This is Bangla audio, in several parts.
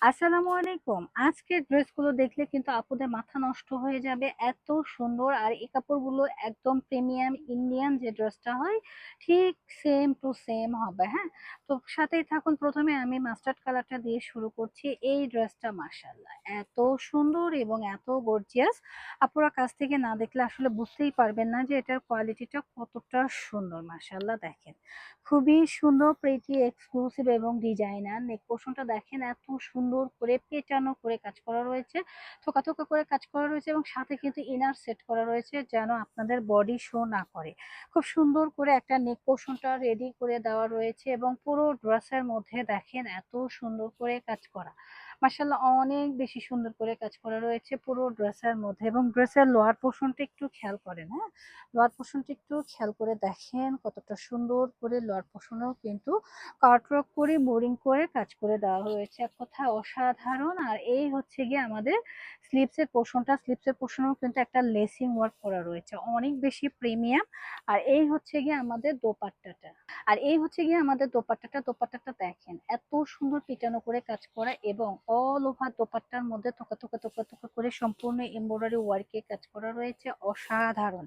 আসসালামু আলাইকুম। আজকের ড্রেসগুলো দেখলে কিন্তু আপুদের মাথা নষ্ট হয়ে যাবে। এত সুন্দর আর এই কাপড়গুলো একদম প্রিমিয়াম ইন্ডিয়ান যে ড্রেসটা হয় ঠিক সেম টু সেম হবে, হ্যাঁ? তো সাথেই থাকুন। প্রথমে আমি মাস্টার্ড কালারটা দিয়ে শুরু করছি। এই ড্রেসটা মাশাআল্লাহ এত সুন্দর এবং এত গর্জিয়াস। আপুরা কাছ থেকে না দেখলে আসলে বুঝতেই পারবেন না যে এটার কোয়ালিটিটা কতটা সুন্দর। মাশাআল্লাহ দেখেন। খুবই সুন্দর প্রিটি এক্সক্লুসিভ এবং ডিজাইনার নেক পোর্শনটা দেখেন এত সুন্দর করে পেটানো করে কাজ করা রয়েছে, থোকা থোকা করে কাজ করা রয়েছে এবং সাথে কিন্তু ইনার সেট করা রয়েছে যেন আপনাদের বডি শো না করে। খুব সুন্দর করে একটা নেক পোর্শনটা রেডি করে দেওয়া রয়েছে এবং পুরো ড্রেসের মধ্যে দেখেন এত সুন্দর করে কাজ করা। মাশাআল্লাহ অনেক বেশি সুন্দর করে কাজ করা রয়েছে পুরো ড্রেসের মধ্যে এবং ড্রেসের লোয়ার পোর্শনটা একটু খেয়াল করেন, হ্যাঁ? লোয়ার পোর্শনটা একটু খেয়াল করে দেখেন কতটা সুন্দর করে লোয়ার পোর্শনেও কিন্তু কাটওয়ার্ক করে বোরিং করে কাজ করে দেওয়া হয়েছে। এক কথায় অসাধারণ। আর এই হচ্ছে গিয়ে আমাদের স্লিভসের পোর্শনটা, স্লিভসের পোর্শনেও কিন্তু একটা লেসিং ওয়ার্ক করা রয়েছে, অনেক বেশি প্রিমিয়াম। আর এই হচ্ছে গিয়ে আমাদের দোপাট্টাটা, দোপাট্টাটা দেখেন এত সুন্দর পিটানো করে কাজ করা এবং অল ওভার দোপাট্টার মধ্যে থোকা থোকা থোকা থোকা করে সম্পূর্ণ এমব্রয়ডারি ওয়ার্কে কাজ করা রয়েছে, অসাধারণ।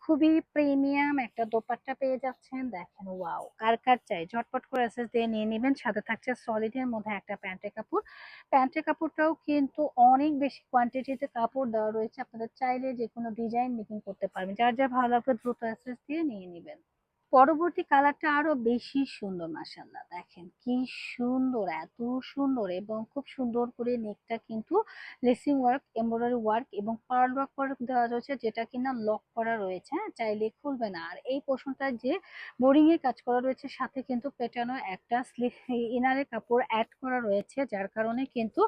খুবই প্রিমিয়াম একটা দোপাট্টা পেয়ে যাচ্ছেন। দেখেন ওয়াও, কার কার চাই ঝটপট করে এসএস দিয়ে নিয়ে নেবেন। সাথে থাকছে সলিডের মধ্যে একটা প্যান্টের কাপড়। প্যান্টের কাপড়টাও কিন্তু অনেক বেশি কোয়ান্টিটিতে কাপড় দেওয়া রয়েছে, আপনাদের চাইলে যে কোনো ডিজাইন মেকিং করতে পারবেন। যার যা ভালো লাগবে দ্রুত এসএস দিয়ে নিয়ে নেবেন। পরবর্তী কালারটা আরো বেশি সুন্দর। মাশাআল্লাহ দেখেন কি সুন্দর, এত সুন্দর এবং খুব সুন্দর করে নেকটা কিন্তু লেসিং ওয়ার্ক, এমব্রয়ডারি ওয়ার্ক এবং পার্ল ওয়ার্ক করে দেওয়া রয়েছে, যেটা কিনা লক করা রয়েছে, হ্যাঁ? চাইলে খুলবে না। আর এই পোর্শনটা যে বোরিং এর কাজ করা রয়েছে সাথে কিন্তু পেটানো একটা স্লিভ ইনারের কাপড় অ্যাড করা রয়েছে, যার কারণে কিন্তু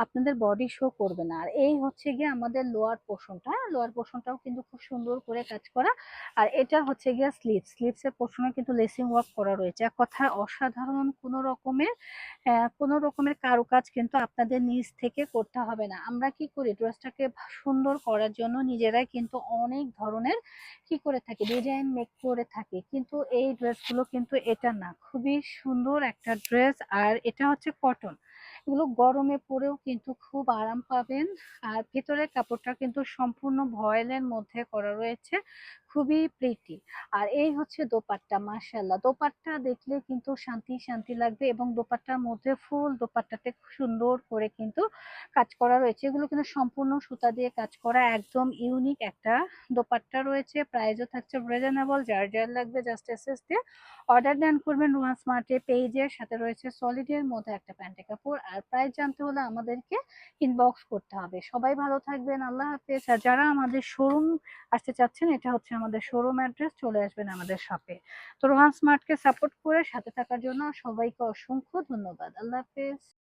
আপনাদের বডি শো করবে না। আর এই হচ্ছে গিয়ে আমাদের লোয়ার পোর্শনটা, লোয়ার পোর্শনটাও কিন্তু খুব সুন্দর করে কাজ করা। আর এটা হচ্ছে গিয়ে স্লিভসের পোর্শনে কিন্তু লেসিং ওয়ার্ক করা রয়েছে। এক কথায় অসাধারণ। কোনো রকমের কারুকাজ কিন্তু আপনাদের নিজ থেকে করতে হবে না। আমরা কি করি, ড্রেসটাকে সুন্দর করার জন্য নিজেরাই কিন্তু অনেক ধরনের কি করে থাকি, ডিজাইন মেক করে থাকি, কিন্তু এই ড্রেসগুলো কিন্তু এটা না। খুবই সুন্দর একটা ড্রেস। আর এটা হচ্ছে কটন, এগুলো গরমে পরেও কিন্তু খুব আরাম পাবেন। আর ভেতরের কাপড়টা কিন্তু সম্পূর্ণ ভয়েলের মধ্যে করা রয়েছে, খুবই প্রিটি। আর এই হচ্ছে দোপাট্টা। মাশাআল্লাহ দোপাট্টা দেখলে কিন্তু শান্তি শান্তি লাগবে এবং দোপাট্টার মধ্যে ফুল দোপাট্টাতে খুব সুন্দর করে কিন্তু কাজ করা রয়েছে। এগুলো কিন্তু সম্পূর্ণ সুতা দিয়ে কাজ করা, একদম ইউনিক একটা দোপাট্টা রয়েছে। প্রাইসও থাকছে রিজনেবল। যার যার লাগবে জাস্ট এসএস দিয়ে অর্ডার দেন করবেন রুহান স্মার্টে পেজের সাথে রয়েছে সলিডের মধ্যে একটা প্যান্টের কাপড়। আর প্রাইস জানতে হলে আমাদেরকে ইনবক্স করতে হবে। সবাই ভালো থাকবেন, আল্লাহ হাফেজ। আর যারা আমাদের শোরুম আসতে চাচ্ছেন, এটা হচ্ছে আমাদের শোরুম অ্যাড্রেস, চলে আসবেন আমাদের শপে। তো রোহান স্মার্টকে সাপোর্ট করে সাথে থাকার জন্য সবাইকে অসংখ্য ধন্যবাদ। আল্লাহ হাফেজ।